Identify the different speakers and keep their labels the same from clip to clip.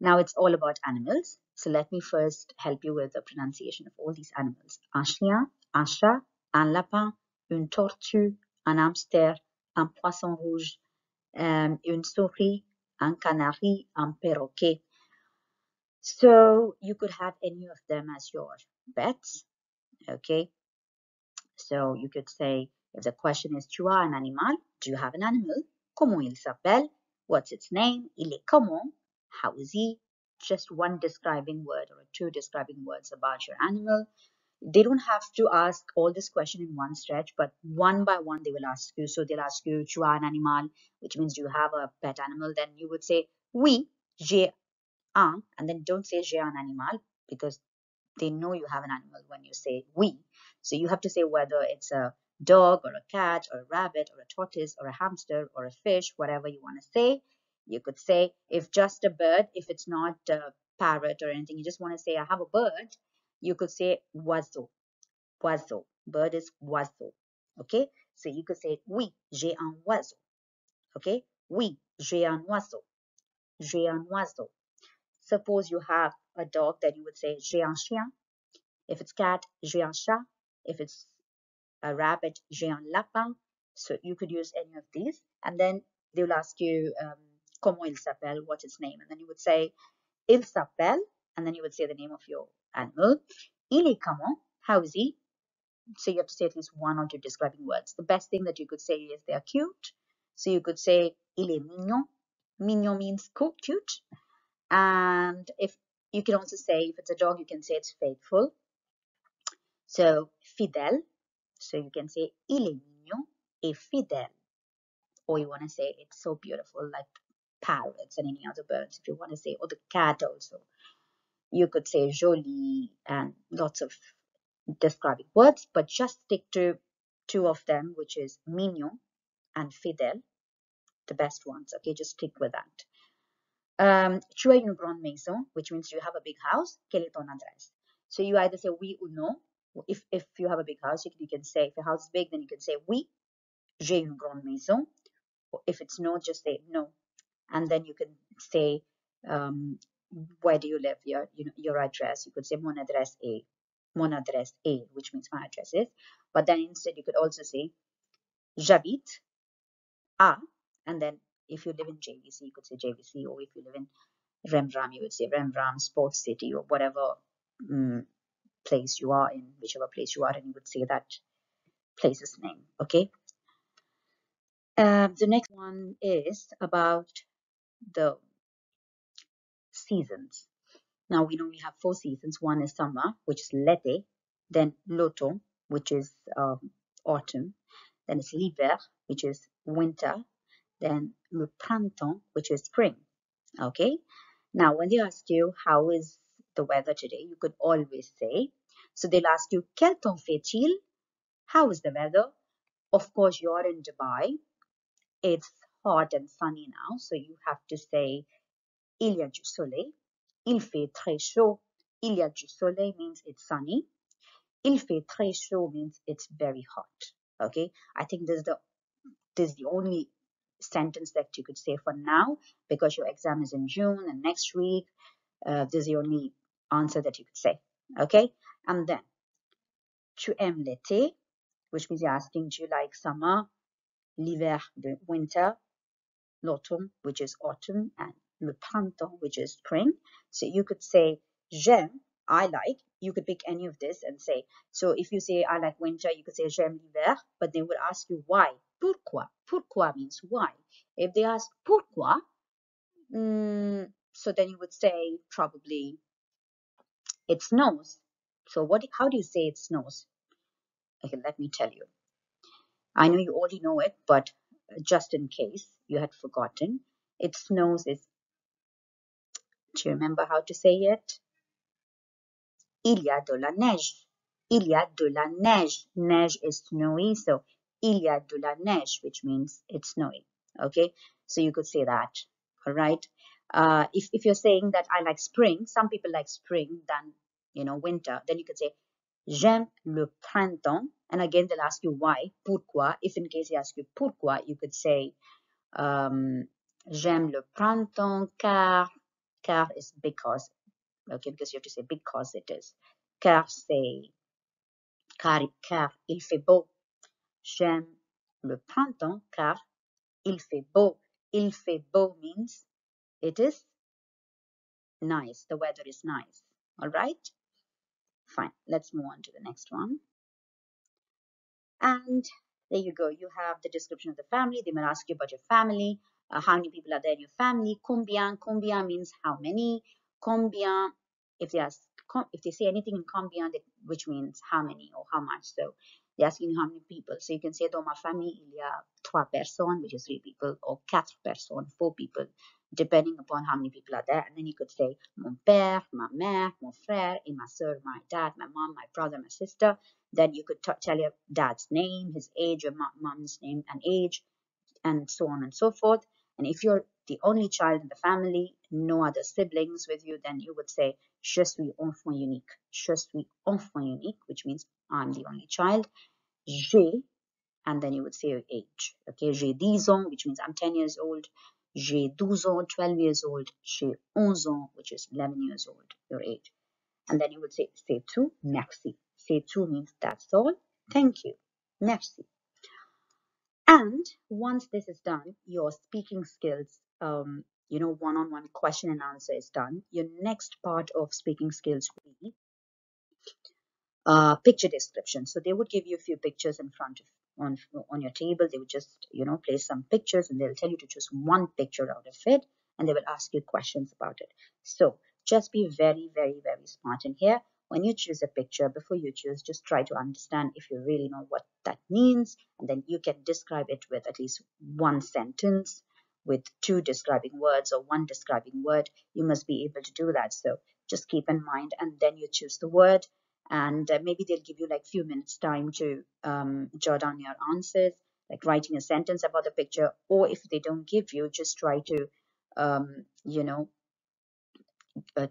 Speaker 1: Now it's all about animals. So let me first help you with the pronunciation of all these animals. Un chien, un chat, un lapin, une tortue, un hamster, un poisson rouge, une souris, un canari, un perroquet. So you could have any of them as your pets, okay? So you could say, if the question is, tu as un animal? Do you have an animal? Comment il s'appelle? What's its name? Il est comment? How is he? Just one describing word or two describing words about your animal. They don't have to ask all this question in one stretch, but one by one they will ask you. So they'll ask you, tu as un animal, which means do you have a pet animal? Then you would say, oui, j'ai un, and then don't say j'ai un animal because they know you have an animal when you say oui. So you have to say whether it's a dog or a cat or a rabbit or a tortoise or a hamster or a fish, whatever you want to say. You could say, if just a bird, if it's not a parrot or anything, you just want to say, I have a bird, you could say oiseau. Oiseau. Bird is oiseau. Okay? So you could say, oui, j'ai un oiseau. Okay? Oui, j'ai un oiseau. J'ai un oiseau. Suppose you have a dog, then you would say, j'ai un chien. If it's cat, j'ai un chat. If it's a rabbit, j'ai un lapin. So you could use any of these. And then they will ask you, comment il s'appelle, what's its name? And then you would say, il s'appelle. And then you would say the name of your animal. Il est comment? How is he? So you have to say at least one or two describing words. The best thing that you could say is they are cute. So you could say, il est mignon. Mignon means cute. And if you can also say, if it's a dog, you can say it's faithful. So fidèle. So you can say il est mignon et fidèle. Or you want to say it's so beautiful, like parrots and any other birds. If you want to say, or the cat also. You could say joli and lots of describing words, but just stick to two of them, which is mignon and fidèle, the best ones. Okay, just stick with that. Tu as une grande maison, which means you have a big house. Quelle est ton adresse? So you either say oui ou non. If you have a big house, you can say, if your house is big, then you can say oui, j'ai une grande maison. Or if it's no, just say no. And then you can say, where do you live? Your address. You could say mon adresse est. Mon adresse est, which means my address is. But then instead, you could also say j'habite à, and then if you live in JVC, you could say JVC, or if you live in Remram, you would say Remram Sports City, or whatever place you are in, whichever place you are, and you would say that place's name. Okay. The next one is about the seasons. Now we know we have 4 seasons. One is summer, which is l'été, then l'automne, which is autumn, then it's l'hiver, which is winter, then le printemps, which is spring. Okay. Now, when they ask you how is the weather today, you could always say. So they'll ask you, quel temps fait-il? How is the weather? Of course, you're in Dubai. It's hot and sunny now, so you have to say, il y a du soleil. Il fait très chaud. Il y a du soleil means it's sunny. Il fait très chaud means it's very hot. Okay, I think this is the only sentence that you could say for now, because your exam is in June and next week. This is the only answer that you could say. Okay, and then tu aimes l'été, which means you're asking, do you like summer? L'hiver, the winter. L'automne, which is autumn, and le printemps, which is spring. So you could say j'aime, I like. You could pick any of this and say. So if you say I like winter, you could say j'aime l'hiver, but they would ask you why. Pourquoi? Pourquoi means why. If they ask pourquoi, so then you would say probably it snows. So how do you say it snows? Okay, let me tell you. I know you already know it, but just in case you had forgotten, it snows is. Do you remember how to say it? Il y a de la neige. Il y a de la neige. Neige is snowy, so il y a de la neige, which means it's snowy. Okay, so you could say that. All right. If you're saying that I like spring, some people like spring than winter. Then you could say j'aime le printemps, and again they'll ask you why, pourquoi. If in case they ask you pourquoi, you could say j'aime le printemps car Car is because, okay, because you have to say because it is. Car c'est car il fait beau. J'aime le printemps car il fait beau. Il fait beau means it is nice. The weather is nice. All right? Fine. Let's move on to the next one. And there you go. You have the description of the family. They might ask you about your family. How many people are there in your family? Combien. Combien means how many. Combien, if they say anything in combien, which means how many or how much. So they're asking you how many people. So you can say, dans ma famille, il y a 3 personnes, which is 3 people, or 4 personnes, 4 people, depending upon how many people are there. And then you could say, mon père, ma mère, mon frère, et ma soeur, my dad, my mom, my brother, my sister. Then you could tell your dad's name, his age, your mom's name and age, and so on and so forth. And if you're the only child in the family, no other siblings with you, then you would say, je suis enfant unique. Je suis enfant unique, which means I'm the only child. J'ai, and then you would say your age. Okay, j'ai 10 ans, which means I'm 10 years old. J'ai 12 ans, 12 years old. J'ai 11 ans, which is 11 years old, your age. And then you would say, c'est tout, merci. C'est tout means that's all. Thank you. Merci. And once this is done, your speaking skills, one-on-one question and answer is done. Your next part of speaking skills will be picture description. So they would give you a few pictures in front of on your table. They would just place some pictures, and they'll tell you to choose one picture out of it, and they will ask you questions about it. So just be very, very, very smart in here. When you choose a picture, before you choose, just try to understand if you really know what that means, and then you can describe it with at least one sentence, with 2 describing words or 1 describing word. You must be able to do that. So just keep in mind, and then you choose the word, and maybe they'll give you like few minutes time to jot down your answers, like writing a sentence about the picture. Or if they don't give you, just try to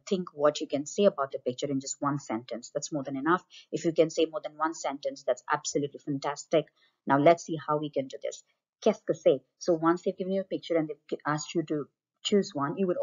Speaker 1: think what you can say about the picture in just 1 sentence. That's more than enough. If you can say more than 1 sentence, that's absolutely fantastic. Now let's see how we can do this. Qu'est-ce que c'est? So once they've given you a picture and they've asked you to choose one, you would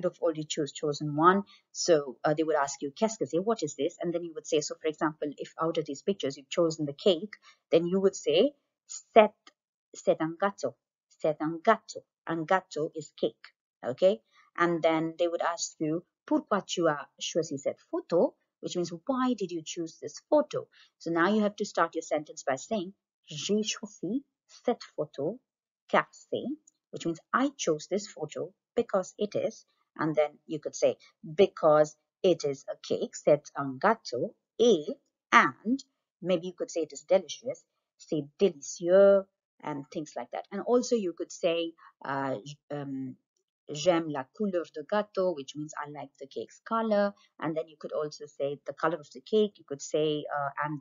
Speaker 1: have already chosen one. So they would ask you, qu'est-ce que c'est? What is this? And then you would say, so for example, if out of these pictures you've chosen the cake, then you would say, c'est un gâteau. C'est un gâteau. Un gâteau is cake. Okay? And then they would ask you, pourquoi tu as choisi cette photo? Which means, why did you choose this photo? So now you have to start your sentence by saying, j'ai choisi cette photo car c'est, which means I chose this photo because it is. And then you could say, because it is a cake, c'est un gâteau, and maybe you could say it is delicious, c'est délicieux, and things like that. And also you could say, j'aime la couleur de gâteau, which means I like the cake's color. And then you could also say the color of the cake. You could say, and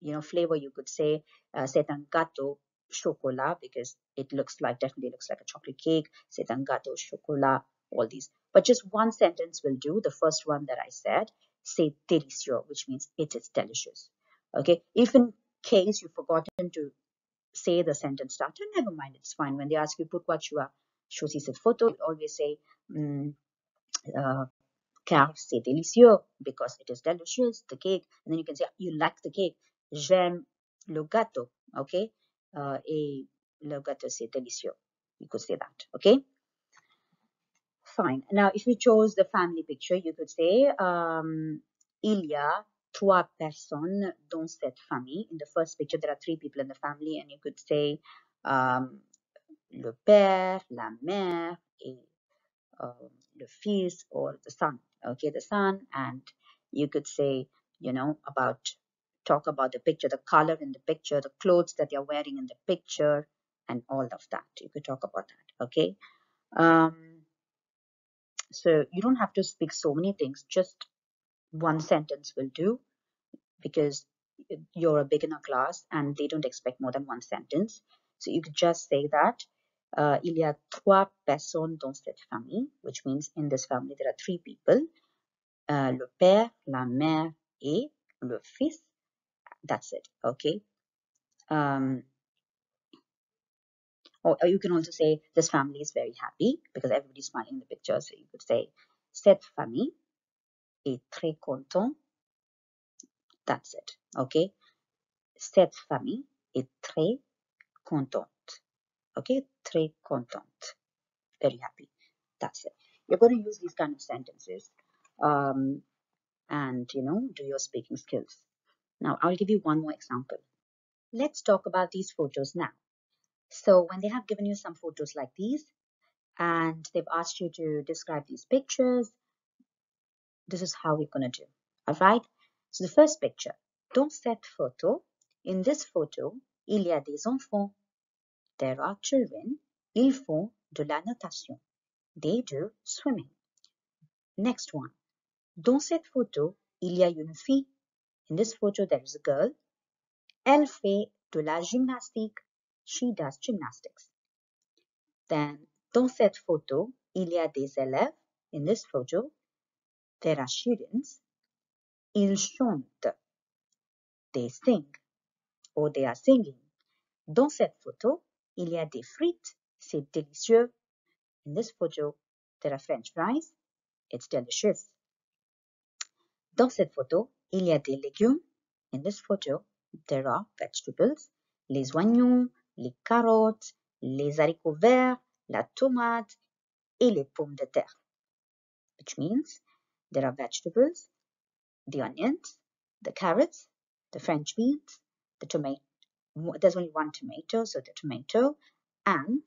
Speaker 1: the flavor, you could say, c'est un gâteau chocolat, because it definitely looks like a chocolate cake. C'est un gâteau chocolat, all these. But just 1 sentence will do. The first one that I said, c'est délicieux, which means it is delicious. Okay. If in case you've forgotten to say the sentence starter, never mind, it's fine. When they ask you, pourquoi tu as choisi cette photo, you always say, car c'est délicieux, because it is delicious, the cake. And then you can say, you like the cake. J'aime le gâteau, okay? Et le gâteau c'est délicieux. You could say that, okay? Fine. Now, if you chose the family picture, you could say, il y a 3 personnes dans cette famille. In the first picture, there are 3 people in the family, and you could say, le père, la mère, et le fils, or the son. Okay, the son. And you could say, talk about the picture, the color in the picture, the clothes that they're wearing in the picture, and all of that. You could talk about that. Okay. So you don't have to speak so many things. Just 1 sentence will do, because you're a beginner class and they don't expect more than 1 sentence. So you could just say that il y a 3 personnes dans cette famille, which means in this family there are 3 people, le père, la mère et le fils. That's it. Okay. Or you can also say, this family is very happy because everybody's smiling in the picture. So you could say, cette famille est très content. That's it. Okay. Cette famille est très contente. Okay. Très contente. Very happy. That's it. You're going to use these kind of sentences and, do your speaking skills. Now, I'll give you one more example. Let's talk about these photos now. So when they have given you some photos like these and they've asked you to describe these pictures, this is how we're going to do. All right. So the first picture, dans cette photo, in this photo, il y a des enfants. There are children. Ils font de la natation. They do swimming. Next one, dans cette photo, il y a une fille. In this photo, there is a girl. Elle fait de la gymnastique. She does gymnastics. Then, dans cette photo, il y a des élèves. In this photo, there are students. Ils chantent. They sing. Or they are singing. Dans cette photo, il y a des frites. C'est délicieux. In this photo, there are French fries. It's delicious. Dans cette photo, il y a des légumes. In this photo, there are vegetables. Les oignons, les carottes, les haricots verts, la tomate et les pommes de terre. Which means there are vegetables, the onions, the carrots, the French beans, the tomato. There's only one tomato, so the tomato and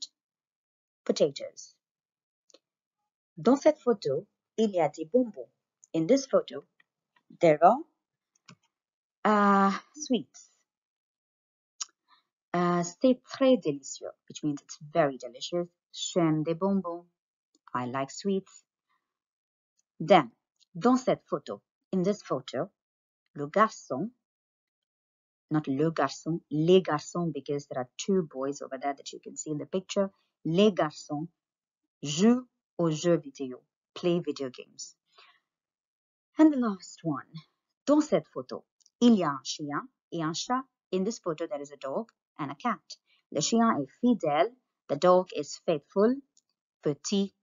Speaker 1: potatoes. Dans cette photo, il y a des bonbons. In this photo, there are sweets. C'est très délicieux, which means it's very delicious. J'aime des bonbons. I like sweets. Then, dans cette photo, in this photo, le garçon, not le garçon, les garçons, because there are two boys over there that you can see in the picture. Les garçons jouent aux jeux vidéo, play video games. And the last one, dans cette photo, il y a un chien et un chat. In this photo, there is a dog and a cat. Le chien est fidèle. The dog is faithful. Petit,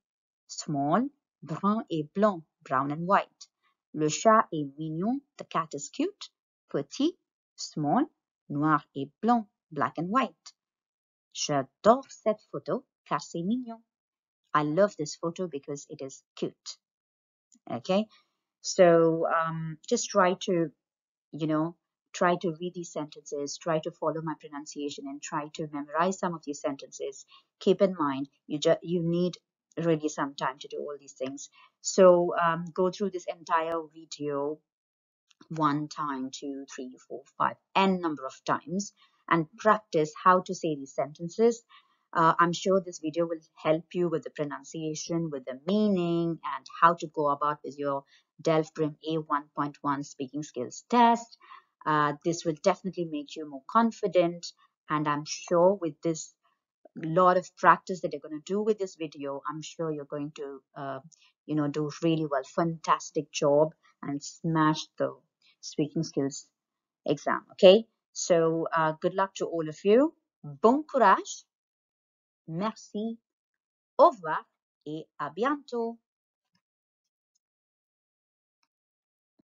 Speaker 1: small, brun et blanc, brown and white. Le chat est mignon. The cat is cute. Petit, small, noir et blanc, black and white. J'adore cette photo car c'est mignon. I love this photo because it is cute. Okay, so just try to, try to read these sentences, try to follow my pronunciation and try to memorize some of these sentences. Keep in mind, you need really some time to do all these things. So go through this entire video 1 time, 2, 3, 4, 5, n number of times and practice how to say these sentences. I'm sure this video will help you with the pronunciation, with the meaning, and how to go about with your Delf Prim A1.1 speaking skills test. This will definitely make you more confident, and I'm sure with this lot of practice that you're going to do with this video, I'm sure you're going to, do really well. Fantastic job and smash the speaking skills exam. Okay, so good luck to all of you. Bon courage. Merci. Au revoir et à bientôt.